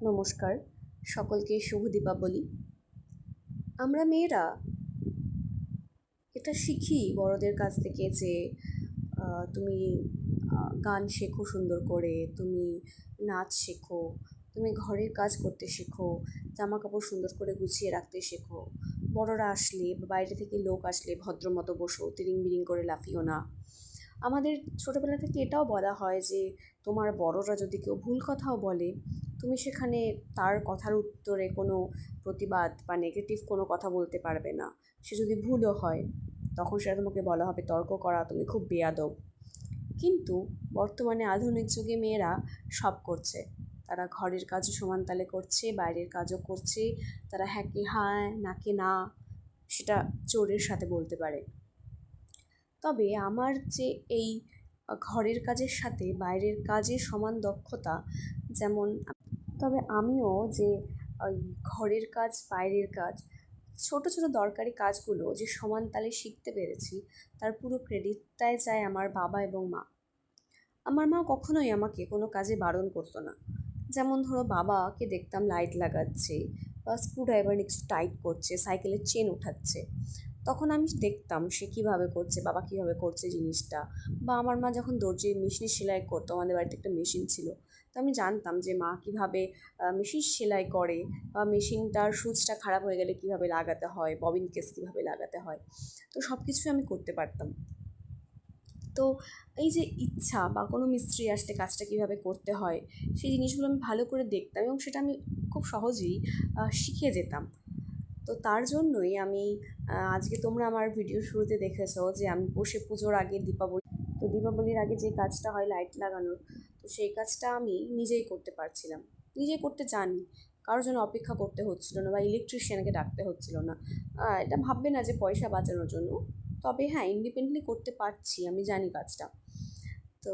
নমস্কার, সকলকে শুভ দীপাবলি। আমরা মেয়েরা এটা শিখি বড়দের কাছ থেকে যে তুমি গান শেখো সুন্দর করে, তুমি নাচ শেখো, তুমি ঘরের কাজ করতে শেখো, জামা কাপড় সুন্দর করে গুছিয়ে রাখতে শেখো, বড়রা আসলে বা বাইরে থেকে লোক আসলে ভদ্রমতো বসো, তিরিং বিরিং করে লাফিও না। আমাদের ছোটোবেলা থেকে এটাও বলা হয় যে তোমার বড়রা যদি কেউ ভুল কথাও বলে, তুমি সেখানে তার কথার উত্তরে কোনো প্রতিবাদ বা নেগেটিভ কোনো কথা বলতে পারবে না। সে যদি ভুলও হয়, তখন সেটা তোমাকে বলা হবে তর্ক করা, তুমি খুব বেয়াদব। কিন্তু বর্তমানে আধুনিক যুগে মেয়েরা সব করছে। তারা ঘরের কাজও সমান তালে করছে, বাইরের কাজও করছে। তারা হ্যাঁকে হ্যাঁ, নাকে না, সেটা জোরের সাথে বলতে পারে। তবে আমার যে এই ঘরের কাজের সাথে বাইরের কাজের সমান দক্ষতা, যেমন তবে আমিও যে ওই ঘরের কাজ বাইরের কাজ ছোট ছোট দরকারি কাজগুলো যে সমান তালে শিখতে পেরেছি, তার পুরো ক্রেডিটটাই যায় আমার বাবা এবং মা। আমার মা কখনোই আমাকে কোনো কাজে বারণ করতো না। যেমন ধরো, বাবাকে দেখতাম লাইট লাগাচ্ছে বা স্ক্রুড্রাইভার একটু টাইট করছে, সাইকেলের চেন ওঠাচ্ছে, তখন আমি দেখতাম সে কীভাবে করছে, বাবা কীভাবে করছে জিনিসটা। বা আমার মা যখন দর্জির মেশিনে সেলাই করতো, আমাদের বাড়িতে একটা মেশিন ছিল, তো আমি জানতাম যে মা কীভাবে মেশিন সেলাই করে, বা মেশিনটার সুচটা খারাপ হয়ে গেলে কীভাবে লাগাতে হয়, ববিন কেস কীভাবে লাগাতে হয়। তো সব কিছুই আমি করতে পারতাম। তো এই যে ইচ্ছা, বা কোনো মিস্ত্রি আসলে কাজটা কীভাবে করতে হয়, সেই জিনিসগুলো আমি ভালো করে দেখতাম এবং সেটা আমি খুব সহজেই শিখে যেতাম। তো তার জন্যই আমি আজকে তোমরা আমার ভিডিও শুরুতে দেখেছো যে আমি বসে পুজোর আগে দীপাবলির আগে যে কাজটা হয় লাইট লাগানোর, তো সেই কাজটা আমি নিজেই করতে পারছিলাম, নিজেই করতে জানি, কারোর জন্য অপেক্ষা করতে হচ্ছিল না বা ইলেকট্রিশিয়ানকে ডাকতে হচ্ছিল না। এটা ভাববে না যে পয়সা বাঁচানোর জন্য, তবে হ্যাঁ, ইন্ডিপেন্ডেন্টলি করতে পারছি, আমি জানি কাজটা। তো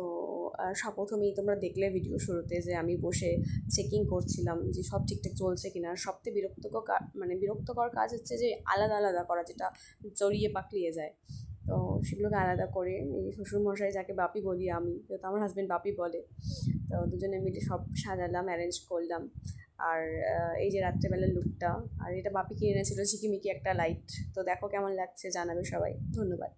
প্রথমেই তোমরা দেখলে ভিডিও শুরুতে যে আমি বসে চেকিং করছিলাম যে সব ঠিকঠাক চলছে কিনা। সবথেকে বিরক্তকর কাজ হচ্ছে যে আলাদা আলাদা করা, যেটা জড়িয়ে পাকলিয়ে যায়। তো সেগুলোকে আলাদা করে এই শ্বশুরমশাই, যাকে বাপি বলি আমি, যেহেতু আমার হাজব্যান্ড বাপি বলে, তো দুজনে মিলে সব সাজালাম, অ্যারেঞ্জ করলাম। আর এই যে রাত্রেবেলার লুকটা, আর এটা বাপি কিনে এনেছিল ঝিকিমিকি একটা লাইট। তো দেখো কেমন লাগছে, জানাবে সবাই। ধন্যবাদ।